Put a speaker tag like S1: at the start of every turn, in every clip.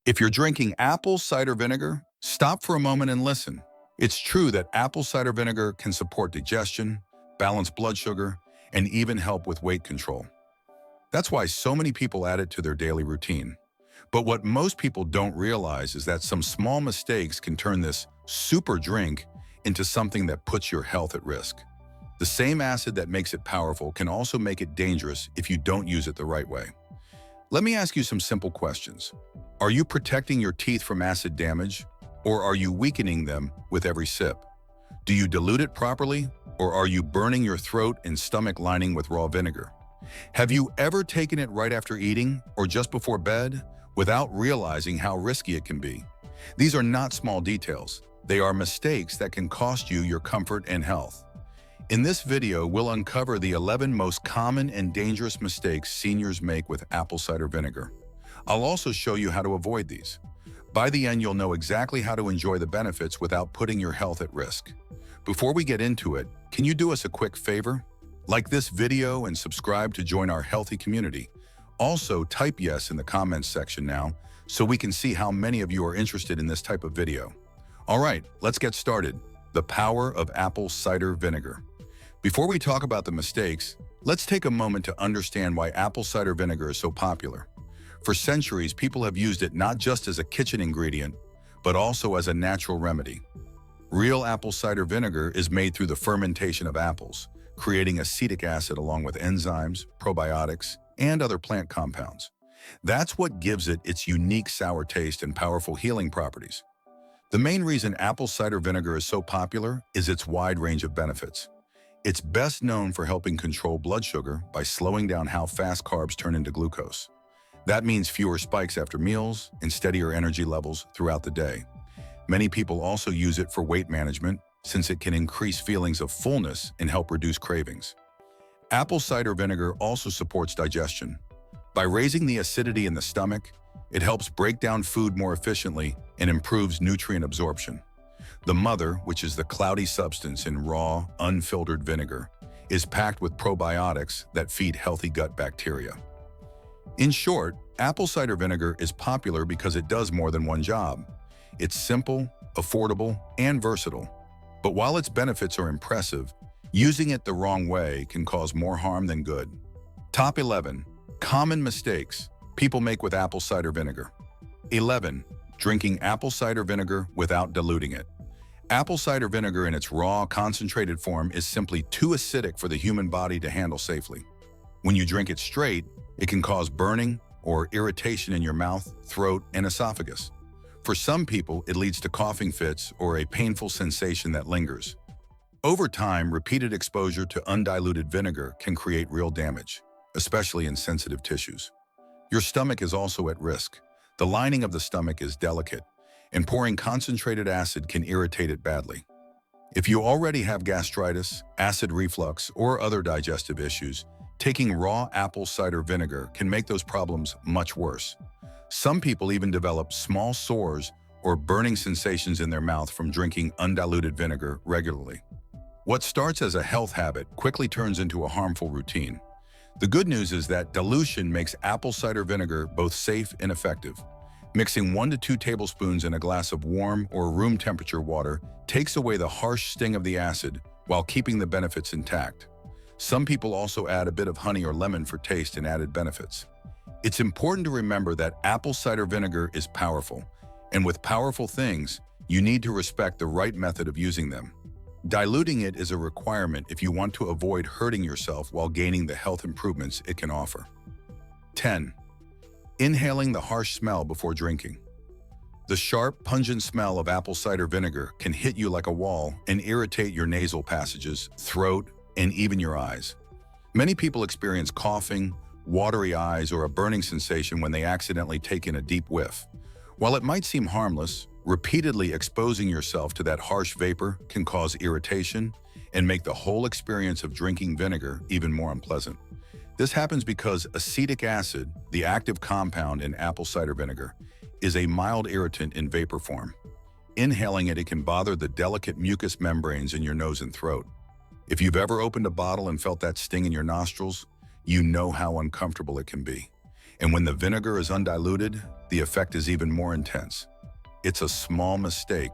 S1: If you're drinking apple cider vinegar, stop for a moment and listen. It's true that apple cider vinegar can support digestion, balance blood sugar, and even help with weight control. That's why so many people add it to their daily routine. But what most people don't realize is that some small mistakes can turn this super drink into something that puts your health at risk. The same acid that makes it powerful can also make it dangerous if you don't use it the right way. Let me ask you some simple questions. Are you protecting your teeth from acid damage, or are you weakening them with every sip? Do you dilute it properly, or are you burning your throat and stomach lining with raw vinegar? Have you ever taken it right after eating or just before bed without realizing how risky it can be? These are not small details. They are mistakes that can cost you your comfort and health. In this video, we'll uncover the 11 most common and dangerous mistakes seniors make with apple cider vinegar. I'll also show you how to avoid these. By the end, you'll know exactly how to enjoy the benefits without putting your health at risk. Before we get into it, can you do us a quick favor? Like this video and subscribe to join our healthy community. Also, type yes in the comments section now so we can see how many of you are interested in this type of video. All right, let's get started. The power of apple cider vinegar. Before we talk about the mistakes, let's take a moment to understand why apple cider vinegar is so popular. For centuries, people have used it not just as a kitchen ingredient, but also as a natural remedy. Real apple cider vinegar is made through the fermentation of apples, creating acetic acid along with enzymes, probiotics, and other plant compounds. That's what gives it its unique sour taste and powerful healing properties. The main reason apple cider vinegar is so popular is its wide range of benefits. It's best known for helping control blood sugar by slowing down how fast carbs turn into glucose. That means fewer spikes after meals and steadier energy levels throughout the day. Many people also use it for weight management since it can increase feelings of fullness and help reduce cravings. Apple cider vinegar also supports digestion. By raising the acidity in the stomach, it helps break down food more efficiently and improves nutrient absorption. The mother, which is the cloudy substance in raw, unfiltered vinegar, is packed with probiotics that feed healthy gut bacteria. In short, apple cider vinegar is popular because it does more than one job. It's simple, affordable, and versatile. But while its benefits are impressive, using it the wrong way can cause more harm than good. Top 11 common mistakes people make with apple cider vinegar. 11. Drinking apple cider vinegar without diluting it. Apple cider vinegar in its raw, concentrated form is simply too acidic for the human body to handle safely. When you drink it straight, it can cause burning or irritation in your mouth, throat, and esophagus. For some people, it leads to coughing fits or a painful sensation that lingers. Over time, repeated exposure to undiluted vinegar can create real damage, especially in sensitive tissues. Your stomach is also at risk. The lining of the stomach is delicate, and pouring concentrated acid can irritate it badly. If you already have gastritis, acid reflux, or other digestive issues, taking raw apple cider vinegar can make those problems much worse. Some people even develop small sores or burning sensations in their mouth from drinking undiluted vinegar regularly. What starts as a health habit quickly turns into a harmful routine. The good news is that dilution makes apple cider vinegar both safe and effective. Mixing 1 to 2 tablespoons in a glass of warm or room temperature water takes away the harsh sting of the acid while keeping the benefits intact. Some people also add a bit of honey or lemon for taste and added benefits. It's important to remember that apple cider vinegar is powerful, and with powerful things, you need to respect the right method of using them. Diluting it is a requirement if you want to avoid hurting yourself while gaining the health improvements it can offer. 10. Inhaling the harsh smell before drinking. The sharp, pungent smell of apple cider vinegar can hit you like a wall and irritate your nasal passages, throat, and even your eyes. Many people experience coughing, watery eyes, or a burning sensation when they accidentally take in a deep whiff. While it might seem harmless, repeatedly exposing yourself to that harsh vapor can cause irritation and make the whole experience of drinking vinegar even more unpleasant. This happens because acetic acid, the active compound in apple cider vinegar, is a mild irritant in vapor form. Inhaling it can bother the delicate mucous membranes in your nose and throat. If you've ever opened a bottle and felt that sting in your nostrils, you know how uncomfortable it can be. And when the vinegar is undiluted, the effect is even more intense. It's a small mistake,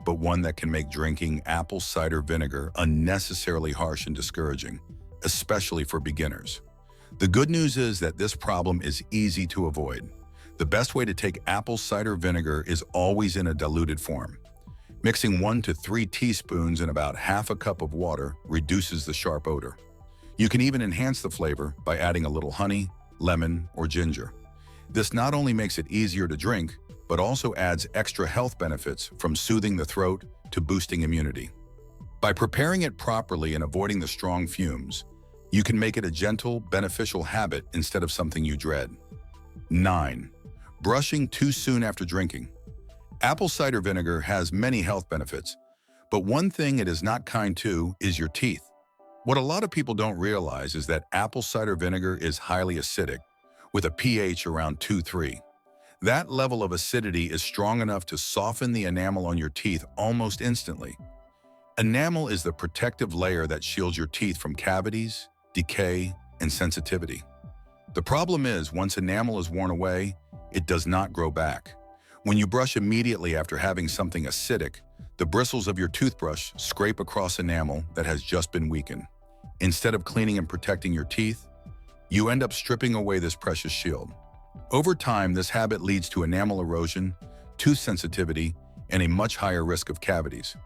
S1: but one that can make drinking apple cider vinegar unnecessarily harsh and discouraging, especially for beginners. The good news is that this problem is easy to avoid. The best way to take apple cider vinegar is always in a diluted form. Mixing 1 to 3 teaspoons in about half a cup of water reduces the sharp odor. You can even enhance the flavor by adding a little honey, lemon, or ginger. This not only makes it easier to drink, but also adds extra health benefits from soothing the throat to boosting immunity. By preparing it properly and avoiding the strong fumes, you can make it a gentle, beneficial habit instead of something you dread. 9. Brushing too soon after drinking. Apple cider vinegar has many health benefits, but one thing it is not kind to is your teeth. What a lot of people don't realize is that apple cider vinegar is highly acidic, with a pH around 2.3. That level of acidity is strong enough to soften the enamel on your teeth almost instantly. Enamel is the protective layer that shields your teeth from cavities, decay, and sensitivity. The problem is, once enamel is worn away, it does not grow back. When you brush immediately after having something acidic, the bristles of your toothbrush scrape across enamel that has just been weakened. Instead of cleaning and protecting your teeth, you end up stripping away this precious shield. Over time, this habit leads to enamel erosion, tooth sensitivity, and a much higher risk of cavities.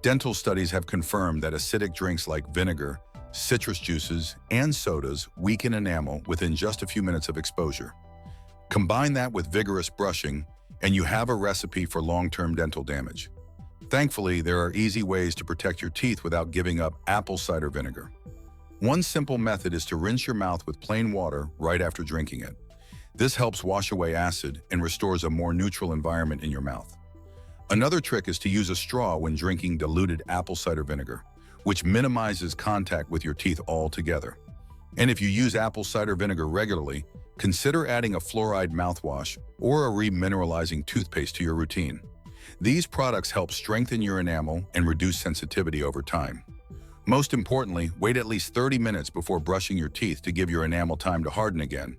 S1: Dental studies have confirmed that acidic drinks like vinegar, citrus juices, and sodas weaken enamel within just a few minutes of exposure. Combine that with vigorous brushing, and you have a recipe for long-term dental damage. Thankfully, there are easy ways to protect your teeth without giving up apple cider vinegar. One simple method is to rinse your mouth with plain water right after drinking it. This helps wash away acid and restores a more neutral environment in your mouth. Another trick is to use a straw when drinking diluted apple cider vinegar, which minimizes contact with your teeth altogether. And if you use apple cider vinegar regularly, consider adding a fluoride mouthwash or a remineralizing toothpaste to your routine. These products help strengthen your enamel and reduce sensitivity over time. Most importantly, wait at least 30 minutes before brushing your teeth to give your enamel time to harden again.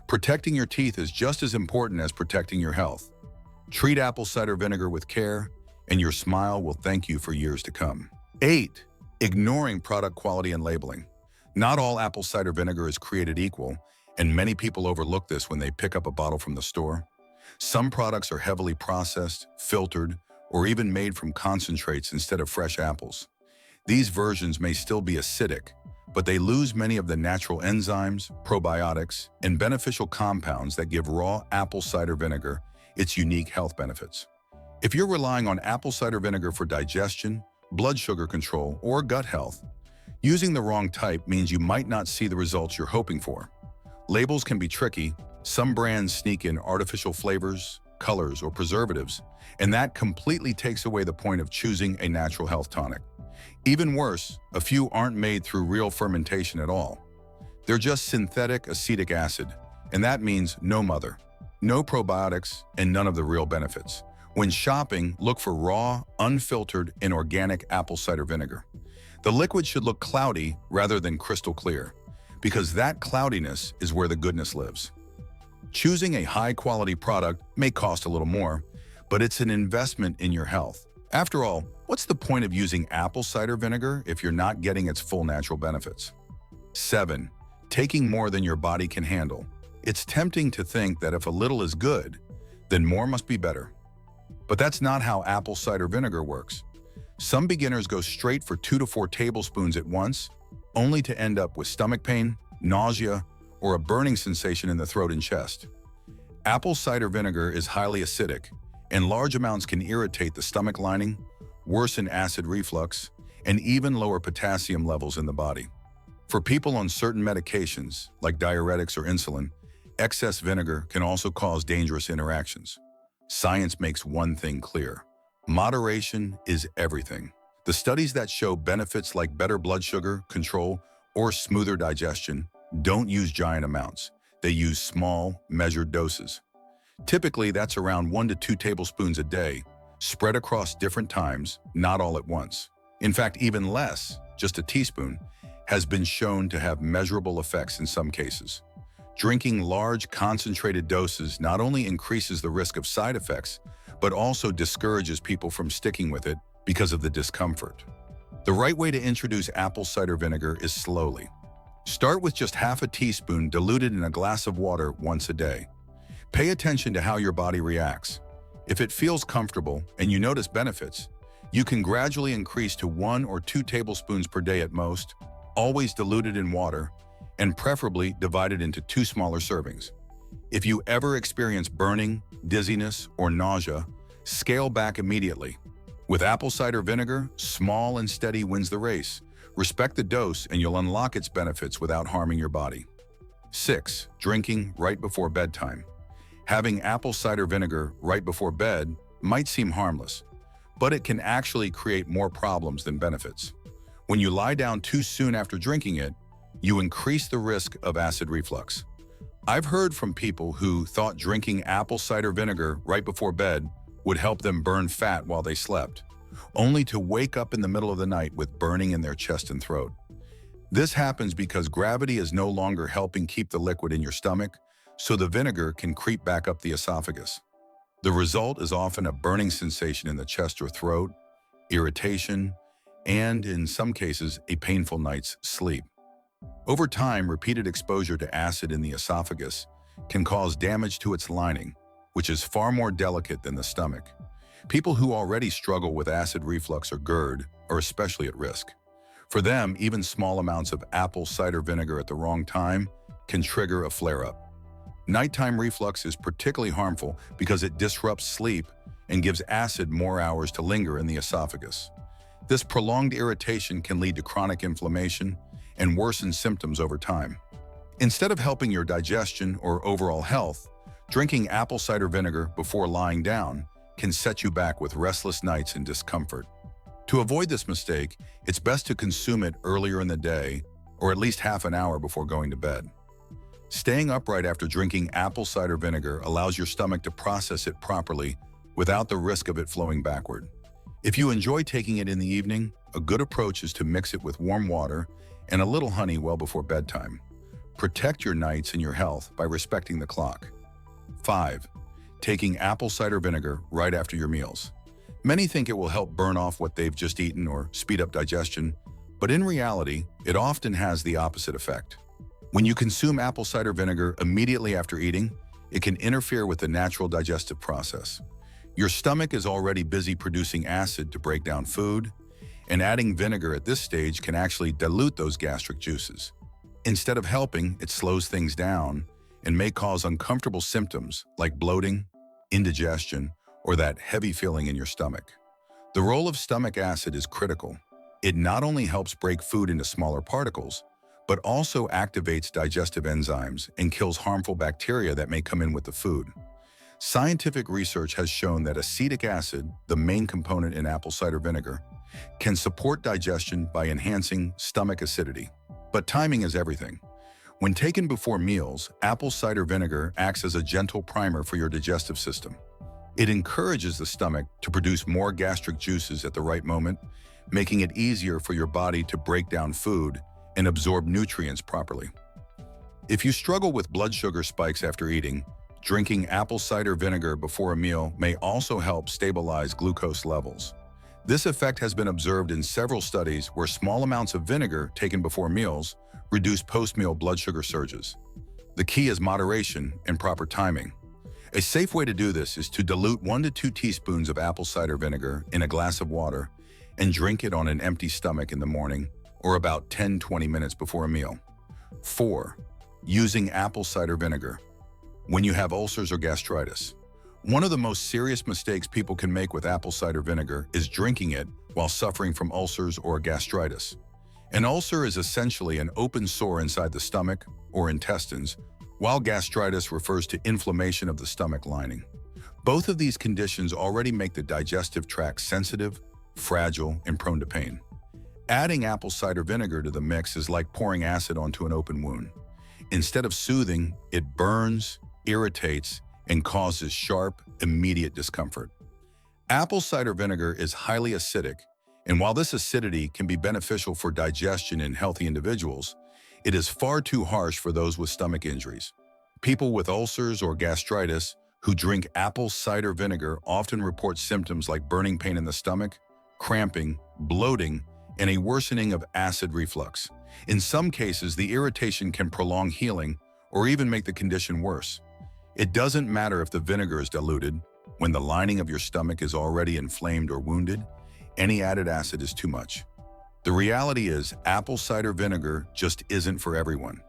S1: Protecting your teeth is just as important as protecting your health. Treat apple cider vinegar with care, and your smile will thank you for years to come. 8. Ignoring product quality and labeling. Not all apple cider vinegar is created equal, and many people overlook this when they pick up a bottle from the store. Some products are heavily processed, filtered, or even made from concentrates instead of fresh apples. These versions may still be acidic, but they lose many of the natural enzymes, probiotics, and beneficial compounds that give raw apple cider vinegar its unique health benefits. If you're relying on apple cider vinegar for digestion, blood sugar control, or gut health, using the wrong type means you might not see the results you're hoping for. Labels can be tricky. Some brands sneak in artificial flavors, colors, or preservatives, and that completely takes away the point of choosing a natural health tonic. Even worse, a few aren't made through real fermentation at all. They're just synthetic acetic acid, and that means no mother, no probiotics, and none of the real benefits. When shopping, look for raw, unfiltered, and organic apple cider vinegar. The liquid should look cloudy rather than crystal clear, because that cloudiness is where the goodness lives. Choosing a high-quality product may cost a little more, but it's an investment in your health. After all, what's the point of using apple cider vinegar if you're not getting its full natural benefits? 7. Taking more than your body can handle. It's tempting to think that if a little is good, then more must be better. But that's not how apple cider vinegar works. Some beginners go straight for 2 to 4 tablespoons at once, only to end up with stomach pain, nausea, or a burning sensation in the throat and chest. Apple cider vinegar is highly acidic, and large amounts can irritate the stomach lining, worsen acid reflux, and even lower potassium levels in the body. For people on certain medications, like diuretics or insulin, excess vinegar can also cause dangerous interactions. Science makes one thing clear: moderation is everything. The studies that show benefits like better blood sugar control or smoother digestion don't use giant amounts. They use small, measured doses. Typically, that's around 1 to 2 tablespoons a day, spread across different times, not all at once. In fact, even less, just a teaspoon, has been shown to have measurable effects in some cases. Drinking large, concentrated doses not only increases the risk of side effects, but also discourages people from sticking with it because of the discomfort. The right way to introduce apple cider vinegar is slowly. Start with just half a teaspoon diluted in a glass of water once a day. Pay attention to how your body reacts. If it feels comfortable and you notice benefits, you can gradually increase to 1 or 2 tablespoons per day at most, always diluted in water, and preferably divided into 2 smaller servings. If you ever experience burning, dizziness, or nausea, scale back immediately. With apple cider vinegar, small and steady wins the race. Respect the dose and you'll unlock its benefits without harming your body. 6. Drinking right before bedtime. Having apple cider vinegar right before bed might seem harmless, but it can actually create more problems than benefits. When you lie down too soon after drinking it, you increase the risk of acid reflux. I've heard from people who thought drinking apple cider vinegar right before bed would help them burn fat while they slept, only to wake up in the middle of the night with burning in their chest and throat. This happens because gravity is no longer helping keep the liquid in your stomach, so the vinegar can creep back up the esophagus. The result is often a burning sensation in the chest or throat, irritation, and, in some cases, a painful night's sleep. Over time, repeated exposure to acid in the esophagus can cause damage to its lining, which is far more delicate than the stomach. People who already struggle with acid reflux or GERD are especially at risk. For them, even small amounts of apple cider vinegar at the wrong time can trigger a flare-up. Nighttime reflux is particularly harmful because it disrupts sleep and gives acid more hours to linger in the esophagus. This prolonged irritation can lead to chronic inflammation and worsen symptoms over time. Instead of helping your digestion or overall health, drinking apple cider vinegar before lying down can set you back with restless nights and discomfort. To avoid this mistake, it's best to consume it earlier in the day or at least half an hour before going to bed. Staying upright after drinking apple cider vinegar allows your stomach to process it properly without the risk of it flowing backward. If you enjoy taking it in the evening, a good approach is to mix it with warm water and a little honey well before bedtime. Protect your nights and your health by respecting the clock. 5. Taking apple cider vinegar right after your meals. Many think it will help burn off what they've just eaten or speed up digestion, but in reality, it often has the opposite effect. When you consume apple cider vinegar immediately after eating, it can interfere with the natural digestive process. Your stomach is already busy producing acid to break down food, and adding vinegar at this stage can actually dilute those gastric juices. Instead of helping, it slows things down and may cause uncomfortable symptoms like bloating, indigestion, or that heavy feeling in your stomach. The role of stomach acid is critical. It not only helps break food into smaller particles, but also activates digestive enzymes and kills harmful bacteria that may come in with the food. Scientific research has shown that acetic acid, the main component in apple cider vinegar, can support digestion by enhancing stomach acidity. But timing is everything. When taken before meals, apple cider vinegar acts as a gentle primer for your digestive system. It encourages the stomach to produce more gastric juices at the right moment, making it easier for your body to break down food and absorb nutrients properly. If you struggle with blood sugar spikes after eating, drinking apple cider vinegar before a meal may also help stabilize glucose levels. This effect has been observed in several studies where small amounts of vinegar taken before meals reduce post-meal blood sugar surges. The key is moderation and proper timing. A safe way to do this is to dilute 1 to 2 teaspoons of apple cider vinegar in a glass of water and drink it on an empty stomach in the morning or about 10-20 minutes before a meal. 4. Using apple cider vinegar when you have ulcers or gastritis. One of the most serious mistakes people can make with apple cider vinegar is drinking it while suffering from ulcers or gastritis. An ulcer is essentially an open sore inside the stomach or intestines, while gastritis refers to inflammation of the stomach lining. Both of these conditions already make the digestive tract sensitive, fragile, and prone to pain. Adding apple cider vinegar to the mix is like pouring acid onto an open wound. Instead of soothing, it burns, irritates, and causes sharp, immediate discomfort. Apple cider vinegar is highly acidic, and while this acidity can be beneficial for digestion in healthy individuals, it is far too harsh for those with stomach injuries. People with ulcers or gastritis who drink apple cider vinegar often report symptoms like burning pain in the stomach, cramping, bloating, and a worsening of acid reflux. In some cases, the irritation can prolong healing or even make the condition worse. It doesn't matter if the vinegar is diluted. When the lining of your stomach is already inflamed or wounded, any added acid is too much. The reality is, apple cider vinegar just isn't for everyone.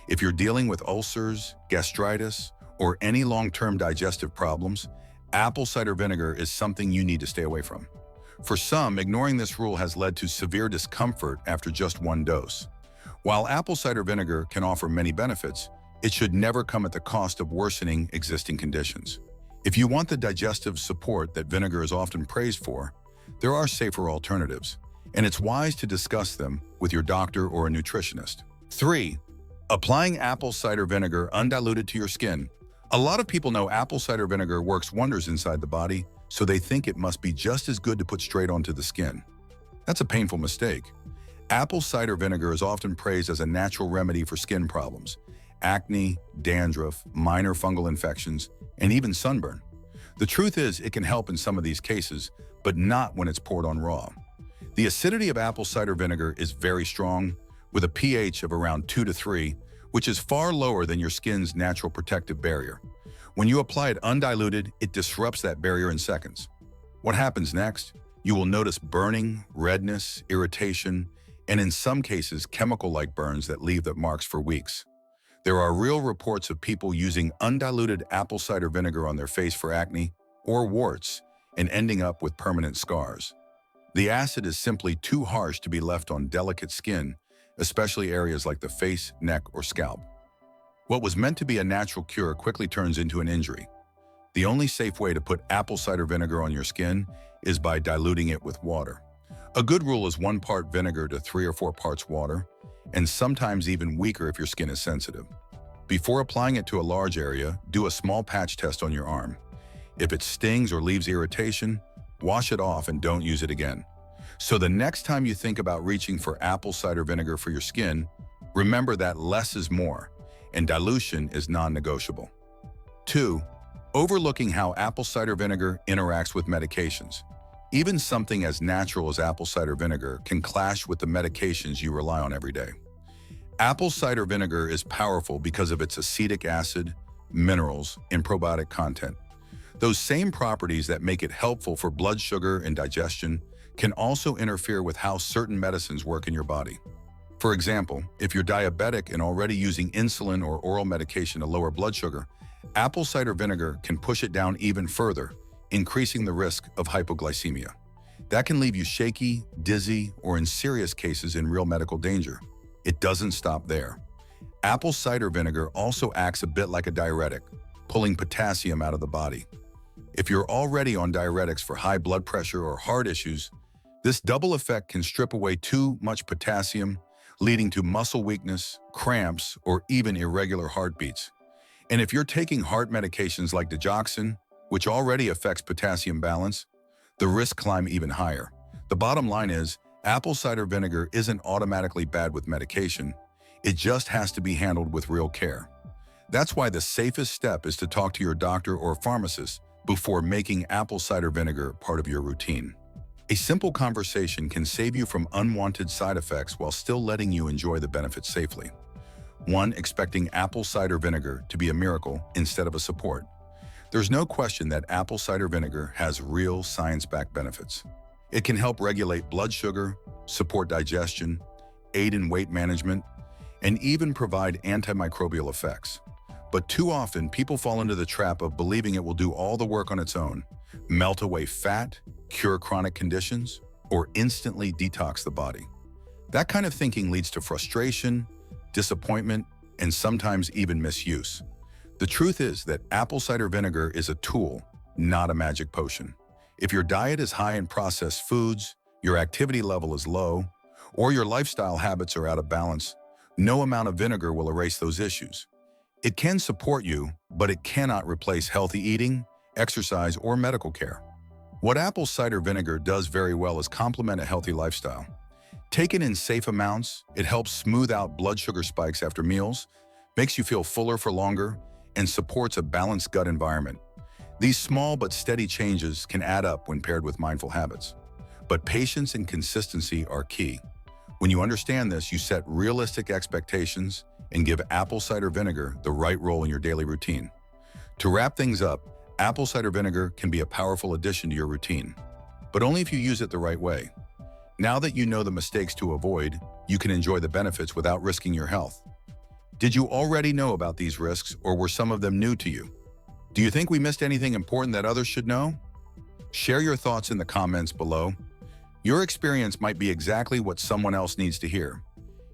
S1: If you're dealing with ulcers, gastritis, or any long-term digestive problems, apple cider vinegar is something you need to stay away from. For some, ignoring this rule has led to severe discomfort after just one dose. While apple cider vinegar can offer many benefits, it should never come at the cost of worsening existing conditions. If you want the digestive support that vinegar is often praised for, there are safer alternatives, and it's wise to discuss them with your doctor or a nutritionist. 3. Applying apple cider vinegar undiluted to your skin. A lot of people know apple cider vinegar works wonders inside the body, so they think it must be just as good to put straight onto the skin. That's a painful mistake. Apple cider vinegar is often praised as a natural remedy for skin problems, acne, dandruff, minor fungal infections, and even sunburn. The truth is, it can help in some of these cases, but not when it's poured on raw. The acidity of apple cider vinegar is very strong, with a pH of around 2 to 3, which is far lower than your skin's natural protective barrier. When you apply it undiluted, it disrupts that barrier in seconds. What happens next? You will notice burning, redness, irritation, and in some cases, chemical-like burns that leave the marks for weeks. There are real reports of people using undiluted apple cider vinegar on their face for acne or warts and ending up with permanent scars. The acid is simply too harsh to be left on delicate skin, especially areas like the face, neck, or scalp. What was meant to be a natural cure quickly turns into an injury. The only safe way to put apple cider vinegar on your skin is by diluting it with water. A good rule is 1 part vinegar to 3 or 4 parts water, and sometimes even weaker if your skin is sensitive. Before applying it to a large area, do a small patch test on your arm. If it stings or leaves irritation, wash it off and don't use it again. So the next time you think about reaching for apple cider vinegar for your skin, remember that less is more, and dilution is non-negotiable. 2. Overlooking how apple cider vinegar interacts with medications. Even something as natural as apple cider vinegar can clash with the medications you rely on every day. Apple cider vinegar is powerful because of its acetic acid, minerals, and probiotic content. Those same properties that make it helpful for blood sugar and digestion can also interfere with how certain medicines work in your body. For example, if you're diabetic and already using insulin or oral medication to lower blood sugar, apple cider vinegar can push it down even further, increasing the risk of hypoglycemia. That can leave you shaky, dizzy, or in serious cases in real medical danger. It doesn't stop there. Apple cider vinegar also acts a bit like a diuretic, pulling potassium out of the body. If you're already on diuretics for high blood pressure or heart issues, this double effect can strip away too much potassium, leading to muscle weakness, cramps, or even irregular heartbeats. And if you're taking heart medications like digoxin, which already affects potassium balance, the risks climb even higher. The bottom line is, apple cider vinegar isn't automatically bad with medication. It just has to be handled with real care. That's why the safest step is to talk to your doctor or pharmacist before making apple cider vinegar part of your routine. A simple conversation can save you from unwanted side effects while still letting you enjoy the benefits safely. 1. Expecting apple cider vinegar to be a miracle instead of a support. There's no question that apple cider vinegar has real science-backed benefits. It can help regulate blood sugar, support digestion, aid in weight management, and even provide antimicrobial effects. But too often, people fall into the trap of believing it will do all the work on its own, melt away fat, cure chronic conditions, or instantly detox the body. That kind of thinking leads to frustration, disappointment, and sometimes even misuse. The truth is that apple cider vinegar is a tool, not a magic potion. If your diet is high in processed foods, your activity level is low, or your lifestyle habits are out of balance, no amount of vinegar will erase those issues. It can support you, but it cannot replace healthy eating, exercise, or medical care. What apple cider vinegar does very well is complement a healthy lifestyle. Taken in safe amounts, it helps smooth out blood sugar spikes after meals, makes you feel fuller for longer, and supports a balanced gut environment. These small but steady changes can add up when paired with mindful habits. But patience and consistency are key. When you understand this, you set realistic expectations and give apple cider vinegar the right role in your daily routine. To wrap things up, apple cider vinegar can be a powerful addition to your routine, but only if you use it the right way. Now that you know the mistakes to avoid, you can enjoy the benefits without risking your health. Did you already know about these risks, or were some of them new to you? Do you think we missed anything important that others should know? Share your thoughts in the comments below. Your experience might be exactly what someone else needs to hear.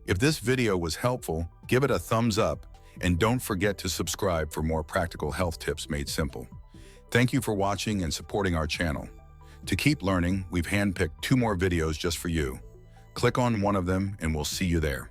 S1: If this video was helpful, give it a thumbs up, and don't forget to subscribe for more practical health tips made simple. Thank you for watching and supporting our channel. To keep learning, we've handpicked 2 more videos just for you. Click on one of them and we'll see you there.